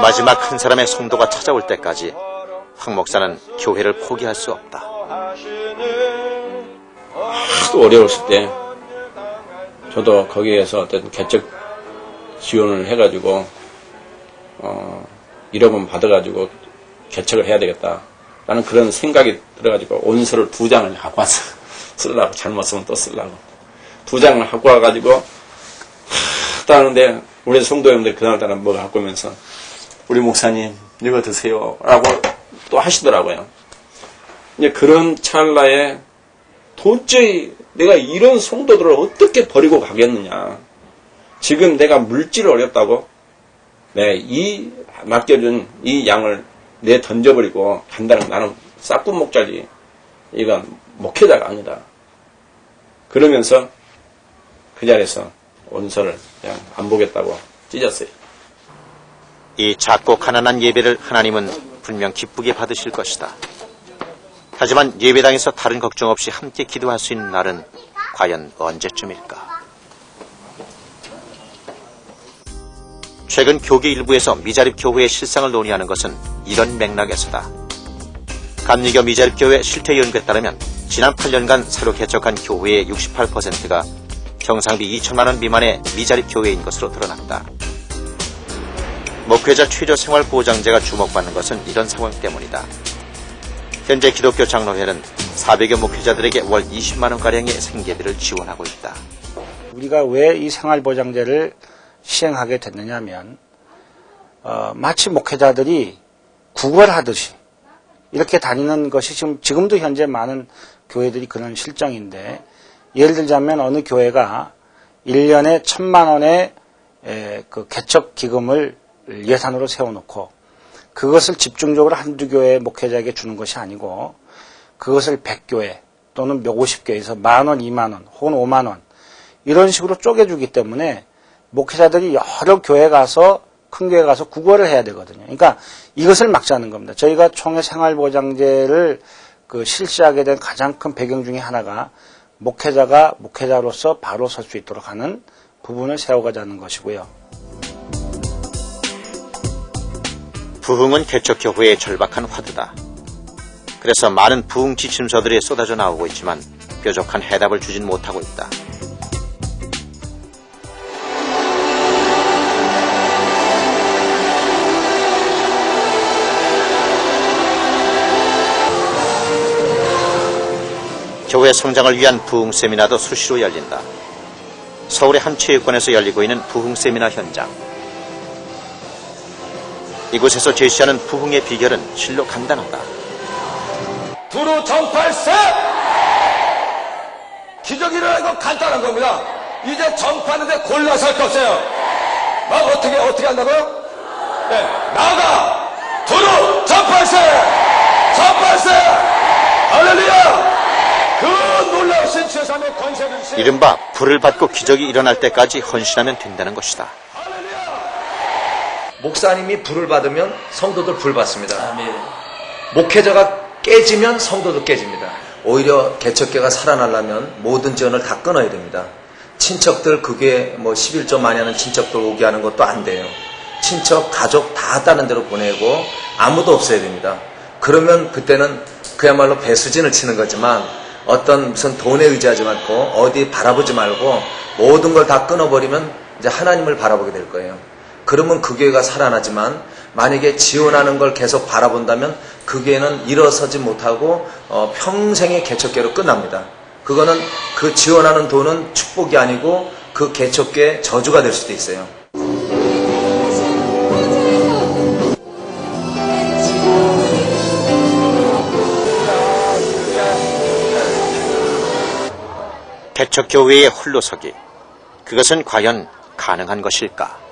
마지막 한 사람의 성도가 찾아올 때까지 황 목사는 교회를 포기할 수 없다. 하도 어려웠을 때 저도 거기에서 어떤 개척 지원을 해가지고 1억 원 받아가지고 개척을 해야 되겠다 라는 그런 생각이 들어가지고 온서를 2장을 갖고 와서 쓰려고 잘못 쓰면 또 쓰려고 2장을 갖고 와가지고 하다는데 우리 성도님들 그날따라 뭐 갖고 오면서 우리 목사님 이거 드세요 라고 또 하시더라고요. 이제 그런 찰나에 도저히 내가 이런 성도들을 어떻게 버리고 가겠느냐. 지금 내가 물질이 어렵다고 이 맡겨준 이 양을 내 던져버리고 간다는 나는 싹군 목자지. 이건 목회자가 아니다. 그러면서 그 자리에서 온서를 그냥 안 보겠다고 찢었어요. 이 작고 가난한 예배를 하나님은 분명 기쁘게 받으실 것이다. 하지만 예배당에서 다른 걱정 없이 함께 기도할 수 있는 날은 과연 언제쯤일까? 최근 교계 일부에서 미자립 교회의 실상을 논의하는 것은 이런 맥락에서다. 감리교 미자립 교회 실태 연구에 따르면 지난 8년간 새로 개척한 교회의 68%가 경상비 2천만 원 미만의 미자립 교회인 것으로 드러났다. 목회자 최저 생활 보장제가 주목받는 것은 이런 상황 때문이다. 현재 기독교 장로회는 400여 목회자들에게 월 20만 원가량의 생계비를 지원하고 있다. 우리가 왜 이 생활보장제를 시행하게 됐느냐면 마치 목회자들이 구걸하듯이 이렇게 다니는 것이 지금도 현재 많은 교회들이 그런 실정인데, 예를 들자면 어느 교회가 1년에 1,000만 원의 그 개척 기금을 예산으로 세워놓고 그것을 집중적으로 한두 교회 목회자에게 주는 것이 아니고 그것을 100교회 또는 50교회에서 10,000원, 20,000원 혹은 50,000원 이런 식으로 쪼개주기 때문에 목회자들이 여러 교회 가서 큰 교회 가서 구걸을 해야 되거든요. 그러니까 이것을 막자는 겁니다. 저희가 총회 생활보장제를 실시하게 된 가장 큰 배경 중에 하나가 목회자가 목회자로서 바로 설 수 있도록 하는 부분을 세워가자는 것이고요. 부흥은 개척교회의 절박한 화두다. 그래서 많은 부흥 지침서들이 쏟아져 나오고 있지만 뾰족한 해답을 주진 못하고 있다. 교회 성장을 위한 부흥 세미나도 수시로 열린다. 서울의 한 체육관에서 열리고 있는 부흥 세미나 현장. 이곳에서 제시하는 부흥의 비결은 실로 간단하다. 두루 전파할세! 기적이 일어나는 건 간단한 겁니다. 이제 전파하는데 골라서 할 거 없어요. 막 어떻게 한다고요? 네, 나가! 두루 전파할세! 전파할세! 할렐루야! 그 놀라우신 제3의 권세를 주신 이른바 불을 받고 기적이 일어날 때까지 헌신하면 된다는 것이다. 목사님이 불을 받으면 성도들 불 받습니다. 목회자가 깨지면 성도도 깨집니다. 오히려 개척교회가 살아나려면 모든 지원을 다 끊어야 됩니다. 친척들 그게 11조 많이 하는 친척들 오게 하는 것도 안 돼요. 친척, 가족 다 다른 데로 보내고 아무도 없어야 됩니다. 그러면 그때는 그야말로 배수진을 치는 거지만 어떤 무슨 돈에 의지하지 말고 어디 바라보지 말고 모든 걸 다 끊어버리면 이제 하나님을 바라보게 될 거예요. 그러면 그 교회가 살아나지만 만약에 지원하는 걸 계속 바라본다면 그 교회는 일어서지 못하고 평생의 개척교회로 끝납니다. 그거는 그 지원하는 돈은 축복이 아니고 그 개척교회 저주가 될 수도 있어요. 개척교회의 홀로서기, 그것은 과연 가능한 것일까?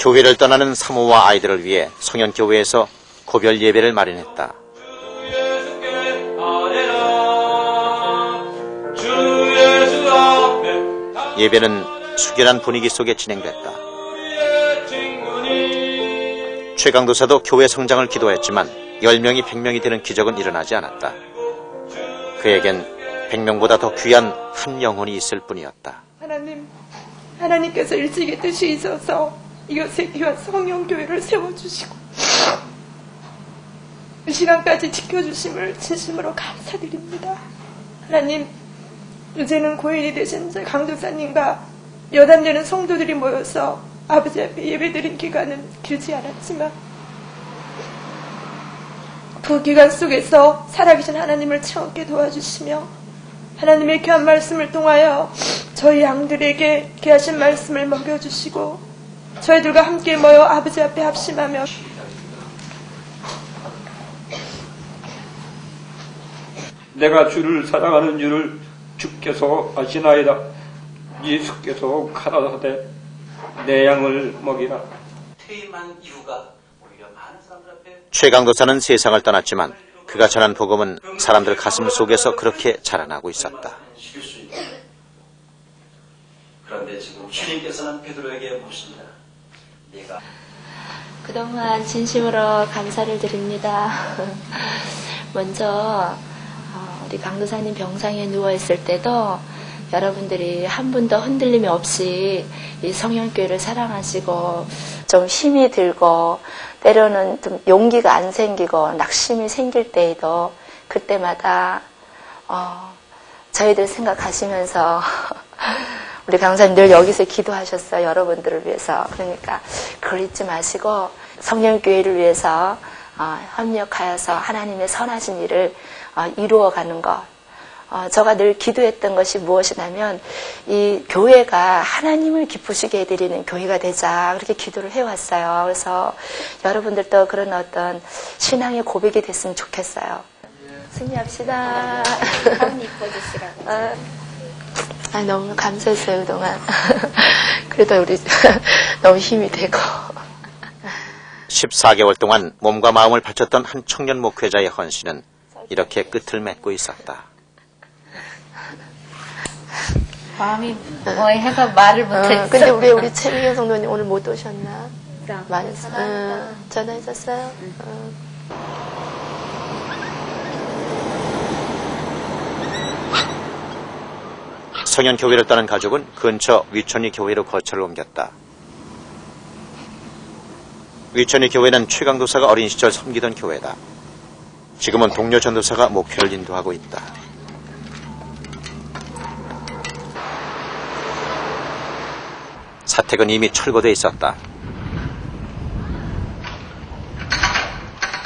교회를 떠나는 사모와 아이들을 위해 성현교회에서 고별 예배를 마련했다. 예배는 숙연한 분위기 속에 진행됐다. 최강도사도 교회 성장을 기도했지만 10명이 100명이 되는 기적은 일어나지 않았다. 그에겐 100명보다 더 귀한 한 영혼이 있을 뿐이었다. 하나님께서 일찍이 뜻이 있어서 이곳에 귀한 성령교회를 세워주시고 이 시간까지 지켜주심을 진심으로 감사드립니다. 하나님, 이제는 고인이 되신 강도사님과 여단되는 성도들이 모여서 아버지 앞에 예배드린 기간은 길지 않았지만 그 기간 속에서 살아계신 하나님을 체험하게 도와주시며 하나님의 귀한 말씀을 통하여 저희 양들에게 귀하신 말씀을 먹여주시고 저희들과 함께 모여 아버지 앞에 합심하며 내가 주를 사랑하는 줄을 주께서 아시나이다. 예수께서 가라사대 내 양을 먹이라. 퇴임한 이유가 오히려 많은 사람들 앞에 최강도사는 세상을 떠났지만 그가 전한 복음은 사람들 가슴 속에서 그렇게 자라나고 있었다. 그런데 지금 주님께서는 베드로에게 묻습니다. 네가 그동안 진심으로 감사를 드립니다. 먼저 우리 강도사님 병상에 누워있을 때도 여러분들이 한 분도 흔들림이 없이 이 성령교회를 사랑하시고 좀 힘이 들고 때로는 좀 용기가 안 생기고 낙심이 생길 때에도 그때마다 저희들 생각하시면서 우리 강사님 늘 여기서 기도하셨어요. 여러분들을 위해서. 그러니까 그걸 잊지 마시고 성령교회를 위해서 협력하여서 하나님의 선하신 일을 이루어가는 것. 제가 늘 기도했던 것이 무엇이냐면 이 교회가 하나님을 기쁘시게 해드리는 교회가 되자 그렇게 기도를 해왔어요. 그래서 여러분들도 그런 어떤 신앙의 고백이 됐으면 좋겠어요. 승리합시다. 너무 감사했어요 그동안. 그래도 우리 너무 힘이 되고. 14개월 동안 몸과 마음을 바쳤던 한 청년 목회자의 헌신은 이렇게 끝을 맺고 있었다. 마음이 해서 말을 못했어. 근데 우리 최미경 성도님 오늘 못 오셨나? 전화했었어요? 성현교회를 떠난 가족은 근처 위천리 교회로 거처를 옮겼다. 위천리 교회는 최강도사가 어린 시절 섬기던 교회다. 지금은 동료 전도사가 목회를 인도하고 있다. 사택은 이미 철거돼 있었다.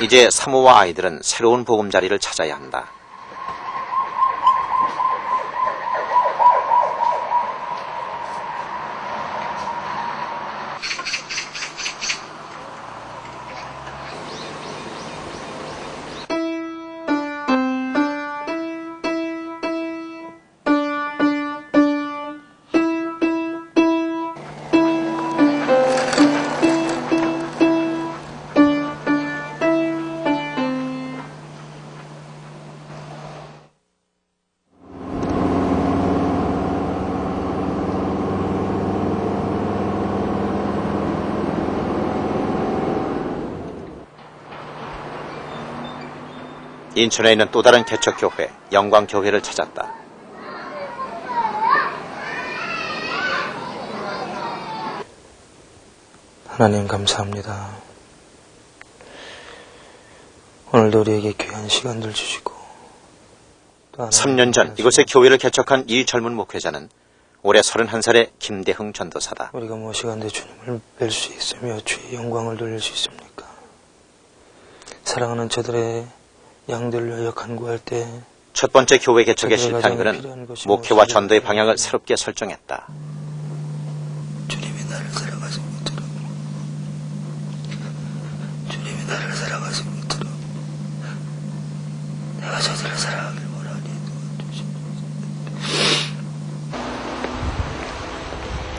이제 사모와 아이들은 새로운 보금자리를 찾아야 한다. 인천에 있는 또 다른 개척교회, 영광교회를 찾았다. 하나님 감사합니다. 오늘도 우리에게 귀한 시간들 주시고 3년 전 이곳에 교회를 개척한 이 젊은 목회자는 올해 31살의 김대흥 전도사다. 우리가 무엇이간데 주님을 뵐 수 있으며 주의 영광을 돌릴 수 있습니까? 사랑하는 저들의 양들을 위하여 간구할 때 첫 번째 교회 개척에 실패한 그는 목회와 전도의 방향을 새롭게 설정했다. 주님이 나를 사랑하신 것처럼 주님이 나를 사랑하신 것처럼 내가 저들을 사랑하길 원하니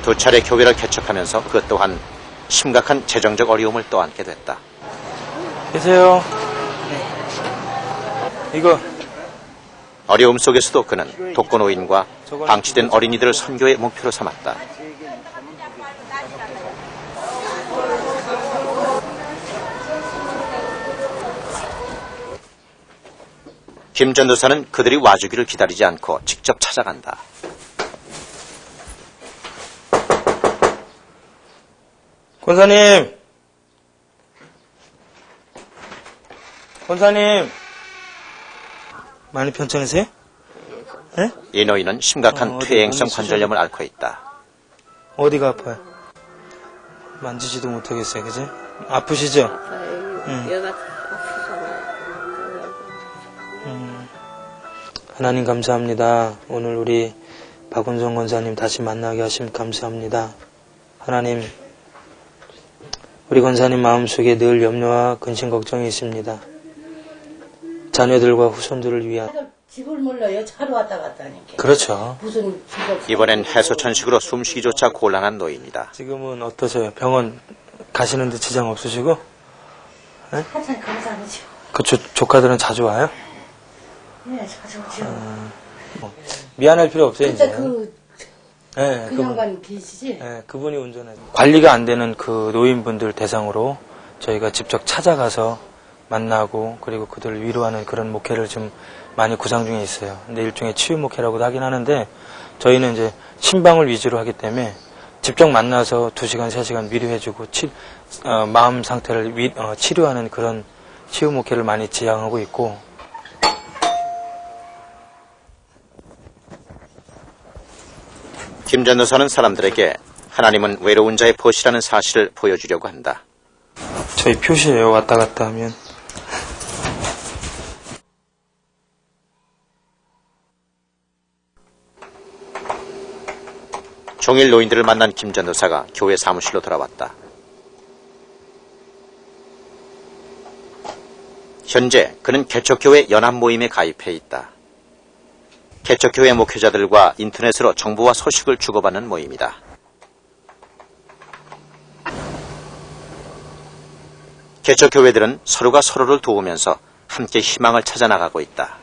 두 차례 교회를 개척하면서 그 또한 심각한 재정적 어려움을 떠안게 됐다. 계세요. 이거 어려움 속에서도 그는 독거노인과 방치된 어린이들을 선교의 목표로 삼았다. 김 전도사는 그들이 와주기를 기다리지 않고 직접 찾아간다. 권사님! 권사님! 많이 편찮으세요? 네? 이 노인은 심각한 퇴행성 관절염을 앓고 있다. 어디가 아파요? 만지지도 못하겠어요, 그지? 아프시죠? 얘가 하나님 감사합니다. 오늘 우리 박원성 권사님 다시 만나게 하심 감사합니다. 하나님, 우리 권사님 마음속에 늘 염려와 근심 걱정이 있습니다. 자녀들과 후손들을 위한 집을 몰라요. 차로 왔다 갔다 하니까. 그렇죠. 무슨 집을 이번엔 해소천식으로 숨쉬기조차 곤란한 노인이다. 지금은 어떠세요? 병원 가시는데 지장 없으시고? 네? 한참 감사하죠. 그 조카들은 자주 와요? 네, 자주 오죠. 미안할 필요 없어요, 그때 이제. 네, 그 양반 계시지? 네, 그분이 운전해서. 관리가 안 되는 그 노인분들 대상으로 저희가 직접 찾아가서 만나고 그리고 그들을 위로하는 그런 목회를 좀 많이 구상 중에 있어요. 근데 일종의 치유 목회라고도 하긴 하는데 저희는 이제 신방을 위주로 하기 때문에 직접 만나서 2시간, 3시간 위로해주고 마음 상태를 치료하는 그런 치유 목회를 많이 지향하고 있고. 김 전도사는 사람들에게 하나님은 외로운 자의 벗이라는 사실을 보여주려고 한다. 저희 표시예요. 왔다 갔다 하면. 종일 노인들을 만난 김 전도사가 교회 사무실로 돌아왔다. 현재 그는 개척교회 연합 모임에 가입해 있다. 개척교회 목회자들과 인터넷으로 정보와 소식을 주고받는 모임이다. 개척교회들은 서로가 서로를 도우면서 함께 희망을 찾아나가고 있다.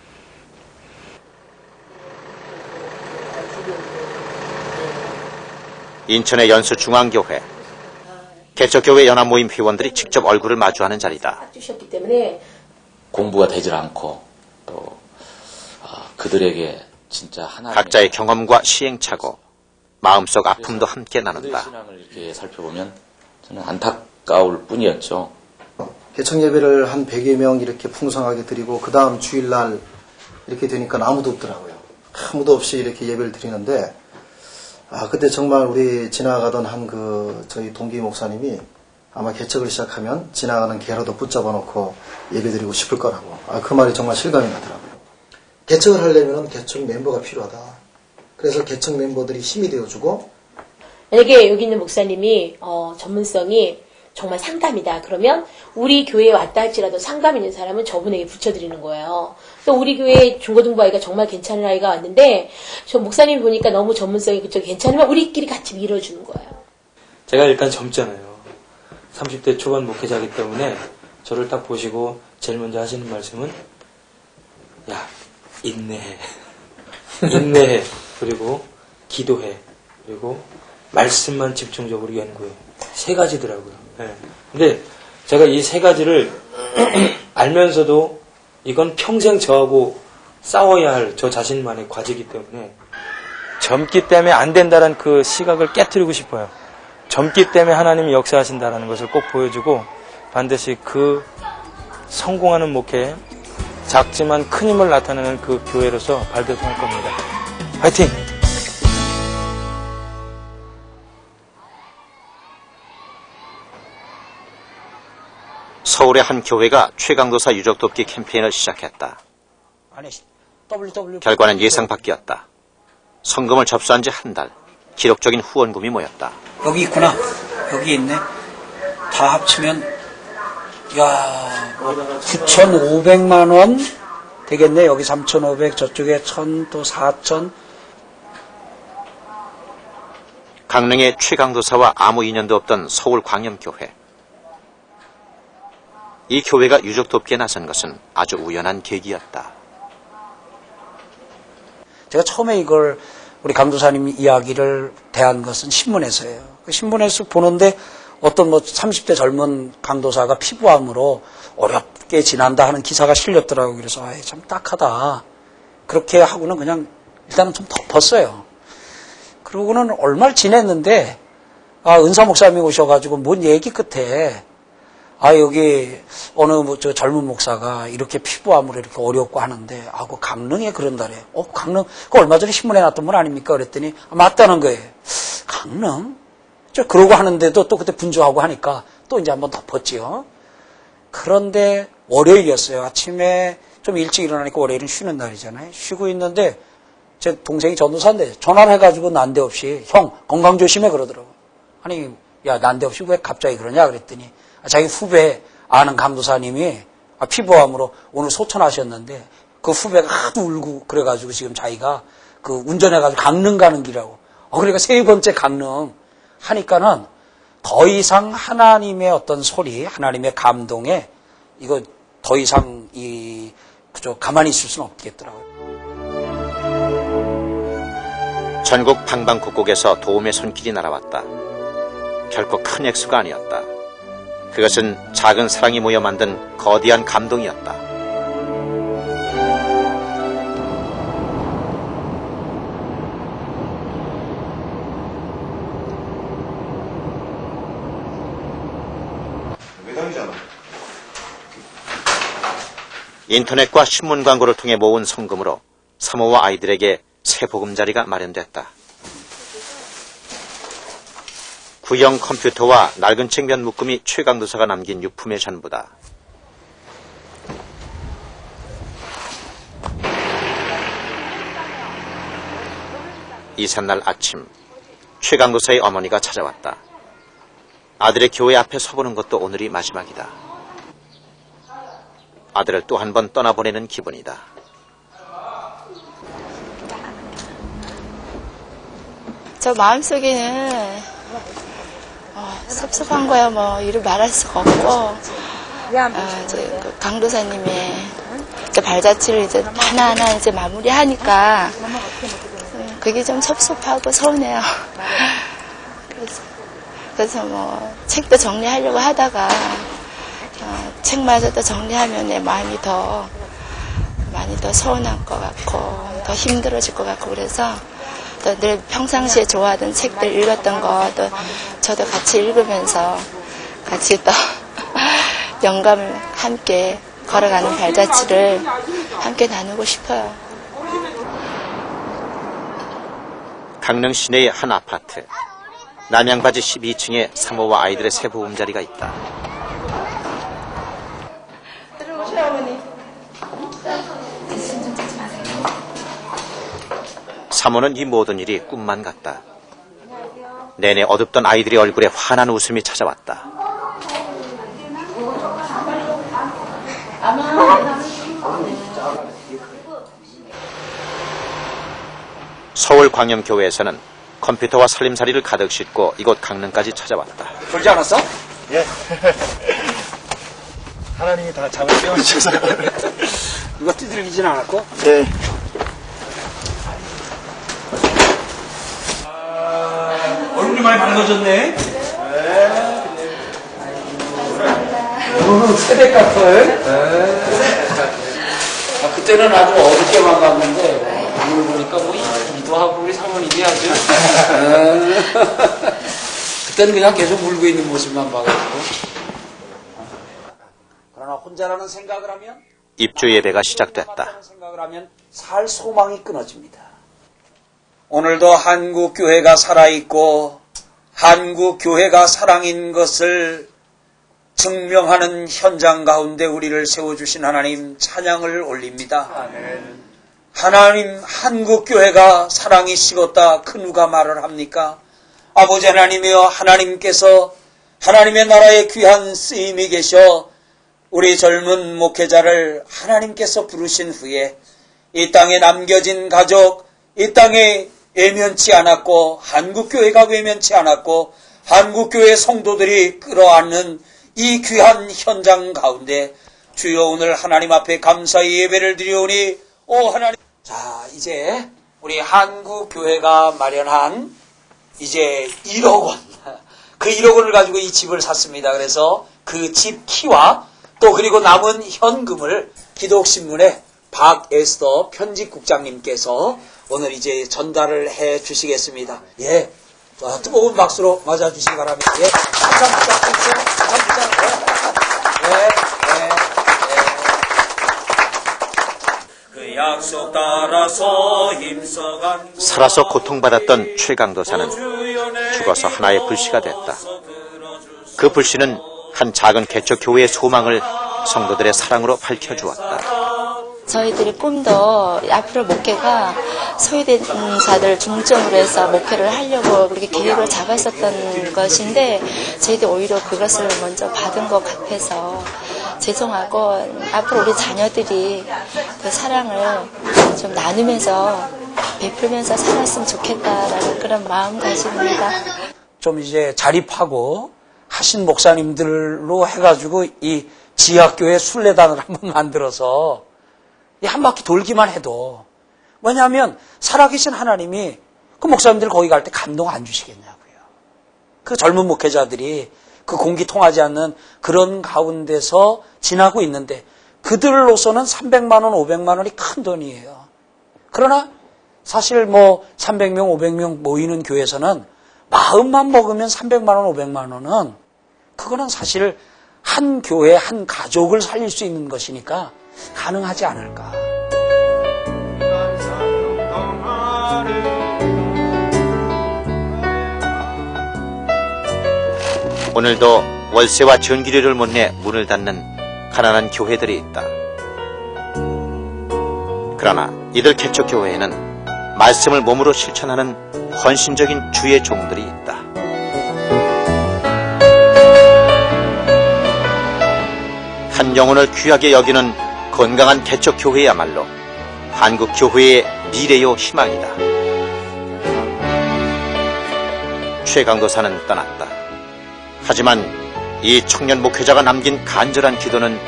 인천의 연수중앙교회, 개척교회 연합모임 회원들이 직접 얼굴을 마주하는 자리다. 주셨기 때문에 공부가 되질 않고 또 그들에게 진짜 하나님의 각자의 경험과 시행착오, 마음속 아픔도 함께 나눈다. 신앙을 이렇게 살펴보면 저는 안타까울 뿐이었죠. 개척 예배를 한 100여 명 이렇게 풍성하게 드리고 그 다음 주일날 이렇게 되니까 아무도 없더라고요. 아무도 없이 이렇게 예배를 드리는데 그때 정말 우리 지나가던 저희 동기 목사님이 아마 개척을 시작하면 지나가는 개로도 붙잡아 놓고 예배 드리고 싶을 거라고. 그 말이 정말 실감이 나더라고요. 개척을 하려면 개척 멤버가 필요하다. 그래서 개척 멤버들이 힘이 되어주고, 만약에 여기 있는 목사님이 전문성이 정말 상담이다. 그러면 우리 교회에 왔다 할지라도 상담 있는 사람은 저분에게 붙여드리는 거예요. 또 우리 교회에 중고등부 아이가 정말 괜찮은 아이가 왔는데 저 목사님 보니까 너무 전문성이 그쪽 괜찮으면 우리끼리 같이 밀어주는 거예요. 제가 일단 젊잖아요. 30대 초반 목회자이기 때문에 저를 딱 보시고 제일 먼저 하시는 말씀은 야, 인내해. 인내해. 그리고 기도해. 그리고 말씀만 집중적으로 연구해. 3가지더라고요. 네. 근데 제가 이 3가지를 알면서도 이건 평생 저하고 싸워야 할 저 자신만의 과제이기 때문에 젊기 때문에 안 된다는 그 시각을 깨트리고 싶어요. 젊기 때문에 하나님이 역사하신다는 것을 꼭 보여주고 반드시 그 성공하는 목회, 작지만 큰 힘을 나타내는 그 교회로서 발돋움할 겁니다. 화이팅! 서울의 한 교회가 최강도사 유적 돕기 캠페인을 시작했다. 결과는 예상 밖이었다. 성금을 접수한 지 한 달, 기록적인 후원금이 모였다. 여기 있구나. 여기 있네. 다 합치면 9,500만 원 되겠네. 여기 3,500, 저쪽에 1,000, 또 4,000. 강릉의 최강도사와 아무 인연도 없던 서울광염교회. 이 교회가 유적 돕기에 나선 것은 아주 우연한 계기였다. 제가 처음에 이걸 우리 강도사님 이야기를 대한 것은 신문에서예요. 그 신문에서 보는데 어떤 30대 젊은 강도사가 피부암으로 어렵게 지난다 하는 기사가 실렸더라고요. 그래서 참 딱하다. 그렇게 하고는 그냥 일단은 좀 덮었어요. 그러고는 얼마를 지냈는데 은사 목사님이 오셔가지고 뭔 얘기 끝에 여기 어느 저 젊은 목사가 이렇게 피부암으로 이렇게 어렵고 하는데 그 강릉에 그런다래. 강릉 그 얼마 전에 신문에 났던 분 아닙니까? 그랬더니 맞다는 거예요. 강릉? 그러고 하는데도 또 그때 분주하고 하니까 또 이제 한번 덮었지요. 그런데 월요일이었어요. 아침에 좀 일찍 일어나니까 월요일은 쉬는 날이잖아요. 쉬고 있는데 제 동생이 전도사인데 전화를 해가지고 난데없이 형 건강 조심해 그러더라고요. 아니 야 난데없이 왜 갑자기 그러냐 그랬더니 자기 후배 아는 강도사님이 피부암으로 오늘 소천하셨는데 그 후배가 하도 울고 그래가지고 지금 자기가 그 운전해가지고 강릉 가는 길이라고. 그러니까 3번째 강릉 하니까는 더 이상 하나님의 어떤 소리, 하나님의 감동에 이거 더 이상 그저 가만히 있을 수는 없겠더라고요. 전국 방방곡곡에서 도움의 손길이 날아왔다. 결코 큰 액수가 아니었다. 그것은 작은 사랑이 모여 만든 거대한 감동이었다. 인터넷과 신문 광고를 통해 모은 성금으로 사모와 아이들에게 새 보금자리가 마련됐다. 구형 컴퓨터와 낡은 책 몇 묶음이 최강도사가 남긴 유품의 전부다. 이삿날 아침, 최강도사의 어머니가 찾아왔다. 아들의 교회 앞에 서보는 것도 오늘이 마지막이다. 아들을 또 한 번 떠나보내는 기분이다. 저 마음속에는 섭섭한 거야 뭐 이루 말할 수가 없고 이제 그 강도사님의 이제 발자취를 이제 하나하나 이제 마무리하니까 그게 좀 섭섭하고 서운해요. 그래서 뭐 책도 정리하려고 하다가 책마저도 정리하면 내 마음이 많이 더 서운할 것 같고 더 힘들어질 것 같고 그래서 또 늘 평상시에 좋아하던 책들 읽었던 거 또 저도 같이 읽으면서 같이 또 영감을 함께 걸어가는 발자취를 함께 나누고 싶어요. 강릉 시내의 한 아파트. 남양바지 12층에 사모와 아이들의 새 보금자리가 있다. 들어오세요, 어머니. 사모는 이 모든 일이 꿈만 같다. 내내 어둡던 아이들의 얼굴에 환한 웃음이 찾아왔다. 서울광염교회에서는 컴퓨터와 살림살이를 가득 싣고 이곳 강릉까지 찾아왔다. 졸지 않았어? 예. 하나님이 다 잠을 깨워주셔서. 이거 두들기진 않았고? 네. 얼굴이 많이 밝아졌네. 새벽 같은. 그때는 아주 어둡게만 갔는데 오늘 보니까 뭐 이도하고 우리 사모님이 아주. 그때는 그냥 계속 울고 있는 모습만 봐가지고. 그러나 혼자라는 생각을 하면 입주 예배가 시작됐다. 생각을 하면 살 소망이 끊어집니다. 오늘도 한국 교회가 살아있고 한국 교회가 사랑인 것을 증명하는 현장 가운데 우리를 세워주신 하나님 찬양을 올립니다. 아멘. 하나님 한국 교회가 사랑이 식었다 그 누가 말을 합니까? 아버지 하나님이여 하나님께서 하나님의 나라에 귀한 쓰임이 계셔 우리 젊은 목회자를 하나님께서 부르신 후에 이 땅에 남겨진 가족, 이 땅에 외면치 않았고 한국교회가 외면치 않았고 한국교회 성도들이 끌어안는 이 귀한 현장 가운데 주여 오늘 하나님 앞에 감사의 예배를 드리오니 오 하나님. 자 이제 우리 한국교회가 마련한 이제 1억 원. 그 1억 원을 가지고 이 집을 샀습니다. 그래서 그 집 키와 또 그리고 남은 현금을 기독신문의 박에스더 편집국장님께서 오늘 이제 전달을 해 주시겠습니다. 예. 자, 뜨거운 박수로 맞아주시기 바랍니다. 예. 감사합니다. 그 약속 따라서 힘써간 살아서 고통받았던 최강도사는 죽어서 하나의 불씨가 됐다. 그 불씨는 한 작은 개척교회의 소망을 성도들의 사랑으로 밝혀주었다. 저희들이 꿈도 앞으로 목회가 소외된 자들 중점으로 해서 목회를 하려고 그렇게 계획을 잡았었던 것인데 저희들이 오히려 그것을 먼저 받은 것 같아서 죄송하고 앞으로 우리 자녀들이 그 사랑을 좀 나누면서 베풀면서 살았으면 좋겠다라는 그런 마음가짐입니다. 좀 이제 자립하고 하신 목사님들로 해가지고 이 지하교회 순례단을 한번 만들어서 한 바퀴 돌기만 해도 뭐냐면 살아계신 하나님이 그 목사님들 거기 갈 때 감동 안 주시겠냐고요. 그 젊은 목회자들이 그 공기 통하지 않는 그런 가운데서 지나고 있는데 그들로서는 300만 원, 500만 원이 큰 돈이에요. 그러나 사실 뭐 300명, 500명 모이는 교회에서는 마음만 먹으면 300만 원, 500만 원은 그거는 사실 한 교회, 한 가족을 살릴 수 있는 것이니까 가능하지 않을까. 오늘도 월세와 전기료를 못 내 문을 닫는 가난한 교회들이 있다. 그러나 이들 개척교회에는 말씀을 몸으로 실천하는 헌신적인 주의 종들이 있다. 한 영혼을 귀하게 여기는 건강한 개척교회야말로 한국 교회의 미래요 희망이다. 최강도사는 떠났다. 하지만 이 청년 목회자가 남긴 간절한 기도는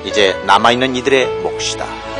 이제 남아있는 이들의 몫이다.